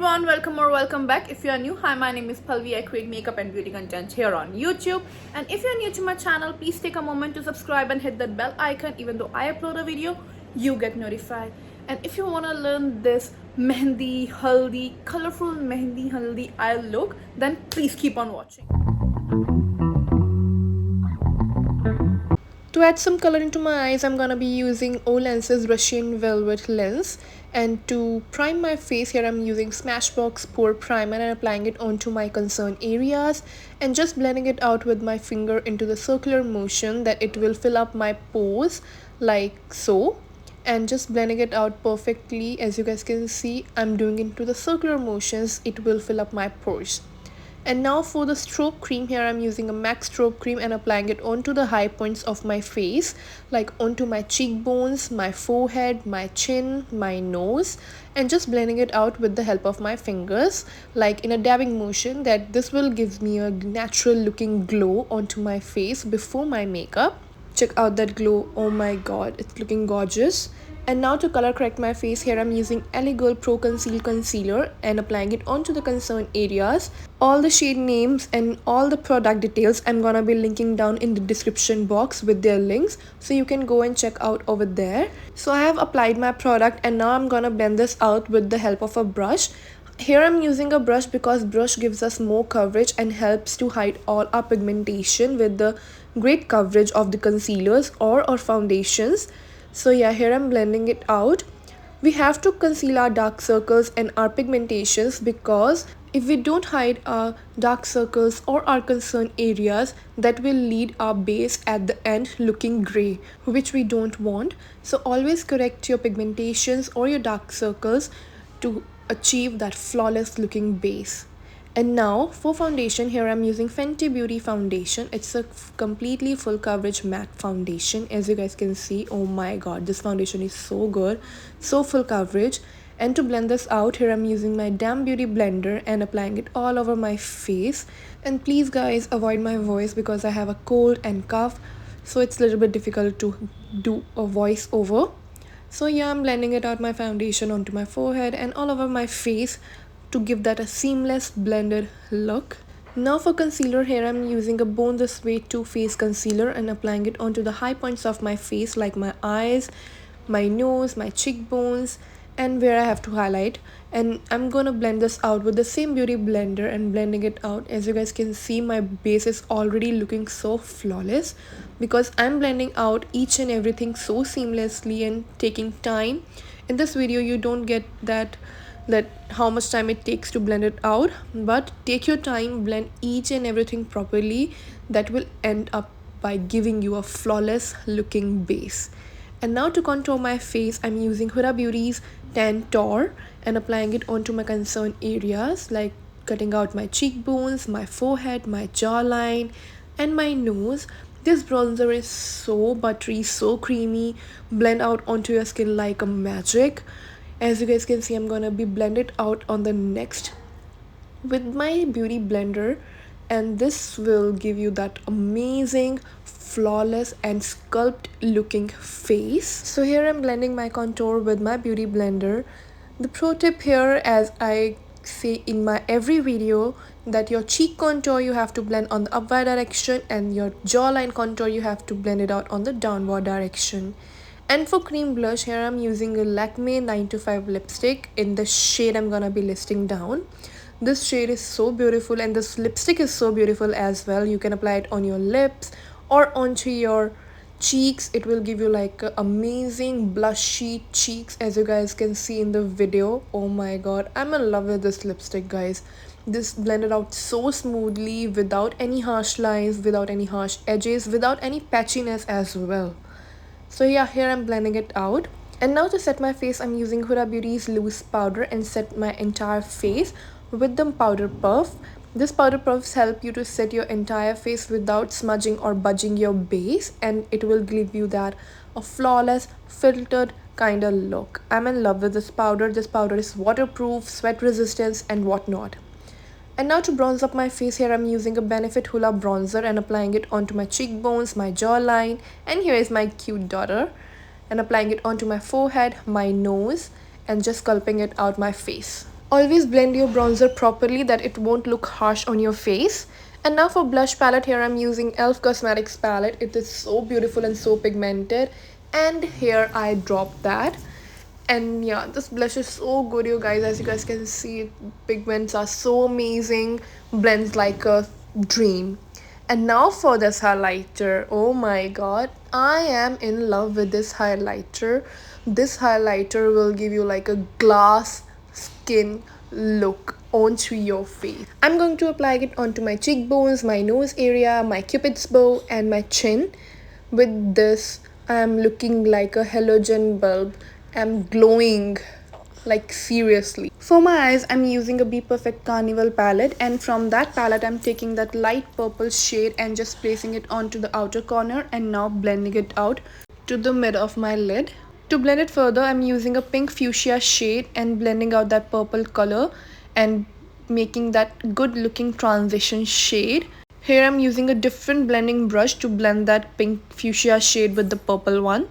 everyone, welcome or welcome back. If you are new, hi, my name is Palvi. I create makeup and beauty content here on YouTube. And if you're new to my channel, please take a moment to subscribe and hit that bell icon. Even though I upload a video, you get notified. And if you want to learn this mehndi haldi, colorful mehndi haldi eye look, then please keep on watching. To add some color into my eyes, I'm gonna be using Olense's Russian Velvet Lens. And to prime my face here, I'm using Smashbox Pore Primer and applying it onto my concern areas and just blending it out with my finger into the circular motion that it will fill up my pores like so. And just blending it out perfectly. As you guys can see, I'm doing it into the circular motions. It will fill up my pores. And now for the strobe cream, here I'm using a MAC strobe cream and applying it onto the high points of my face, like onto my cheekbones, my forehead, my chin, my nose, and just blending it out with the help of my fingers, like in a dabbing motion, that this will give me a natural looking glow onto my face before my makeup. Check out that glow. Oh my god, it's looking gorgeous. And now to color correct my face, here I'm using LA Girl Pro Conceal Concealer and applying it onto the concern areas. All the shade names and all the product details I'm gonna be linking down in the description box with their links, so you can go and check out over there. So I have applied my product and now I'm gonna blend this out with the help of a brush. Here I'm using a brush because brush gives us more coverage and helps to hide all our pigmentation with the great coverage of the concealers or foundations. So yeah, here I'm blending it out. We have to conceal our dark circles and our pigmentations, because if we don't hide our dark circles or our concern areas, that will lead our base at the end looking gray, which we don't want. So always correct your pigmentations or your dark circles to achieve that flawless looking base. And now for foundation, here I'm using Fenty Beauty foundation. It's a completely full coverage matte foundation. As you guys can see, oh my god, this foundation is so good, so full coverage. And to blend this out, here I'm using my Damn Beauty blender and applying it all over my face. And please guys, avoid my voice because I have a cold and cough, so it's a little bit difficult to do a voice over. So yeah, I'm blending it out, my foundation onto my forehead and all over my face to give that a seamless blended look. Now for concealer, here I'm using a Born This Way Too Faced concealer and applying it onto the high points of my face, like my eyes, my nose, my cheekbones, and where I have to highlight. And I'm gonna blend this out with the same beauty blender and blending it out. As you guys can see, my base is already looking so flawless because I'm blending out each and everything so seamlessly and taking time. In this video you don't get that how much time it takes to blend it out, but take your time, blend each and everything properly. That will end up by giving you a flawless looking base. And now to contour my face, I'm using Huda Beauty's Tan Tour and applying it onto my concern areas, like cutting out my cheekbones, my forehead, my jawline, and my nose. This bronzer is so buttery, so creamy, blend out onto your skin like a magic. As you guys can see, I'm gonna be blended out on the next with my beauty blender, and this will give you that amazing, flawless and sculpt looking face. So here I'm blending my contour with my beauty blender. The pro tip here, as I say in my every video, that your cheek contour you have to blend on the upward direction and your jawline contour you have to blend it out on the downward direction. And for cream blush, here I'm using a Lakme 925 lipstick in the shade I'm gonna be listing down. This shade is so beautiful and this lipstick is so beautiful as well. You can apply it on your lips or onto your cheeks. It will give you like amazing blushy cheeks, as you guys can see in the video. Oh my god, I'm in love with this lipstick, guys. This blended out so smoothly without any harsh lines, without any harsh edges, without any patchiness as well. So yeah, here I'm blending it out. And now to set my face, I'm using Huda Beauty's loose powder and set my entire face with the powder puff. This powder puffs help you to set your entire face without smudging or budging your base, and it will give you that a flawless, filtered kind of look. I'm in love with this powder. This powder is waterproof, sweat resistance and whatnot. And now to bronze up my face, here I'm using a Benefit Hoola bronzer and applying it onto my cheekbones, my jawline, and here is my cute daughter, and applying it onto my forehead, my nose, and just sculpting it out my face. Always blend your bronzer properly that it won't look harsh on your face. And now for blush palette, here I'm using e.l.f. Cosmetics palette. It is so beautiful and so pigmented. And here I dropped that. And yeah, this blush is so good, you guys. As you guys can see, pigments are so amazing. Blends like a dream. And now for this highlighter. Oh my god, I am in love with this highlighter. This highlighter will give you like a glass skin look onto your face. I'm going to apply it onto my cheekbones, my nose area, my cupid's bow, and my chin. With this, I am looking like a halogen bulb. I'm glowing, like seriously. For my eyes, I'm using a Be Perfect Carnival palette, and from that palette I'm taking that light purple shade and just placing it onto the outer corner and now blending it out to the mid of my lid. To blend it further, I'm using a pink fuchsia shade and blending out that purple color and making that good looking transition shade. Here I'm using a different blending brush to blend that pink fuchsia shade with the purple one.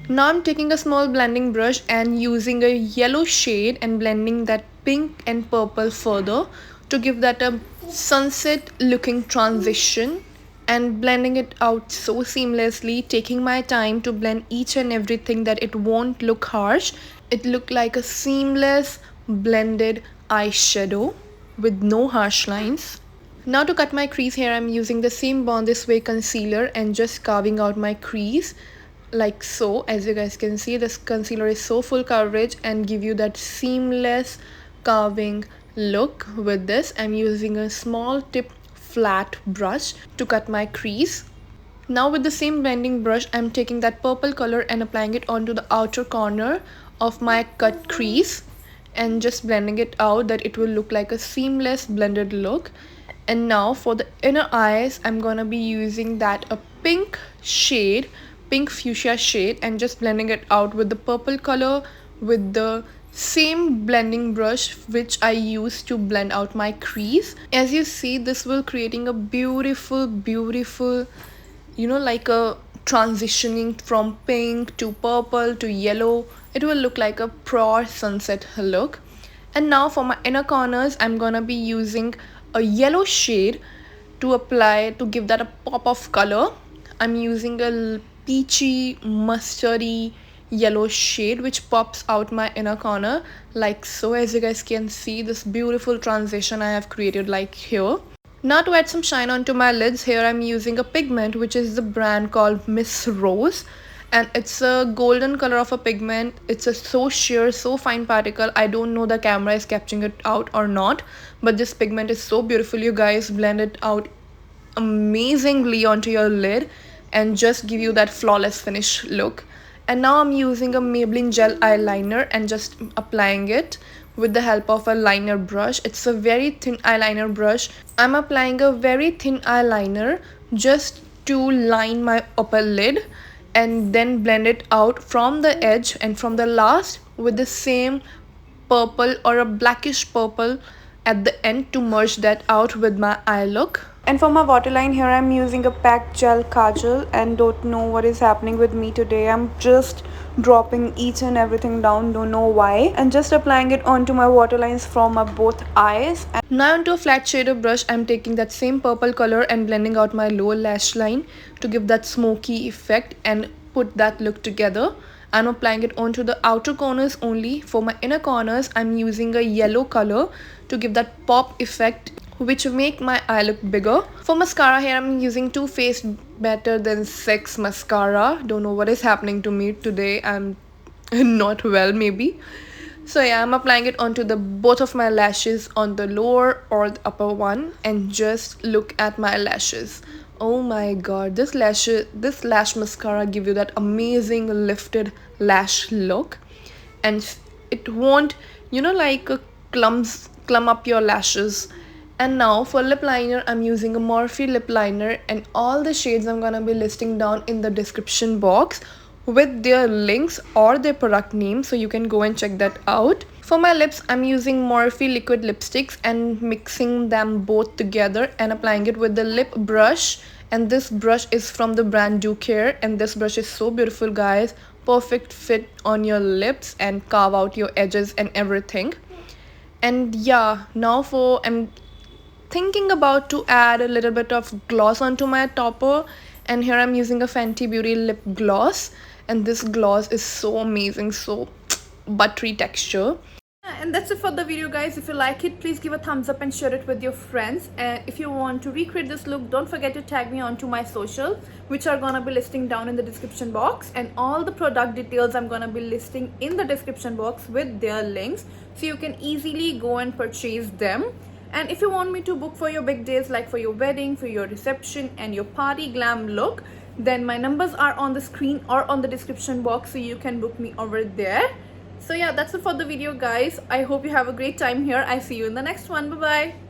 Now I'm taking a small blending brush and using a yellow shade and blending that pink and purple further to give that a sunset looking transition and blending it out so seamlessly, taking my time to blend each and everything that it won't look harsh. It looked like a seamless blended eyeshadow with no harsh lines. Now to cut my crease, here I'm using the same Born This Way concealer and just carving out my crease like so. As you guys can see, this concealer is so full coverage and give you that seamless carving look. With this, I'm using a small tip flat brush to cut my crease. Now with the same blending brush, I'm taking that purple color and applying it onto the outer corner of my cut crease and just blending it out that it will look like a seamless blended look. And now for the inner eyes, I'm gonna be using that a pink fuchsia shade and just blending it out with the purple color with the same blending brush which I use to blend out my crease. As you see, this will creating a beautiful like a transitioning from pink to purple to yellow. It will look like a pure sunset look. And now for my inner corners, I'm gonna be using a yellow shade to apply to give that a pop of color. I'm using a peachy mustardy yellow shade which pops out my inner corner like so. As you guys can see, this beautiful transition I have created like here. Now to add some shine onto my lids, here I'm using a pigment which is the brand called Miss Rose, and it's a golden color of a pigment. It's a so sheer, so fine particle. I don't know the camera is capturing it out or not, but this pigment is so beautiful, you guys. Blend it out amazingly onto your lid and just give you that flawless finish look. And now I'm using a Maybelline gel eyeliner and just applying it with the help of a liner brush. It's a very thin eyeliner brush. I'm applying a very thin eyeliner just to line my upper lid and then blend it out from the edge and from the last with the same purple or a blackish purple at the end to merge that out with my eye look. And for my waterline, here I'm using a packed gel kajal and don't know what is happening with me today. I'm just dropping each and everything down, don't know why, and just applying it onto my waterlines from my both eyes. And now onto a flat shader brush, I'm taking that same purple color and blending out my lower lash line to give that smoky effect and put that look together. I'm applying it onto the outer corners only. For my inner corners, I'm using a yellow color to give that pop effect which make my eye look bigger. For mascara, here I'm using Too Faced Better Than Sex mascara. Don't know what is happening to me today. I'm not well maybe. So yeah, I'm applying it onto the both of my lashes on the lower or the upper one and just look at my lashes. Oh my god, this lash mascara give you that amazing lifted lash look, and it won't like clump up your lashes. And now for lip liner, I'm using a Morphe lip liner, and all the shades I'm gonna be listing down in the description box with their links or their product name, so you can go and check that out. For my lips, I'm using Morphe liquid lipsticks and mixing them both together and applying it with the lip brush. And this brush is from the brand Do Care, and this brush is so beautiful, guys. Perfect fit on your lips and carve out your edges and everything. And yeah, now for I'm thinking about to add a little bit of gloss onto my topper, and here I'm using a Fenty Beauty lip gloss, and this gloss is so amazing, so buttery texture. And that's it for the video, guys. If you like it, please give a thumbs up and share it with your friends. And if you want to recreate this look, don't forget to tag me onto my social, which are gonna be listing down in the description box, and all the product details I'm gonna be listing in the description box with their links, so you can easily go and purchase them. And if you want me to book for your big days, like for your wedding, for your reception and your party glam look, then my numbers are on the screen or on the description box, so you can book me over there. So yeah, that's it for the video, guys. I hope you have a great time here. I see you in the next one. Bye bye.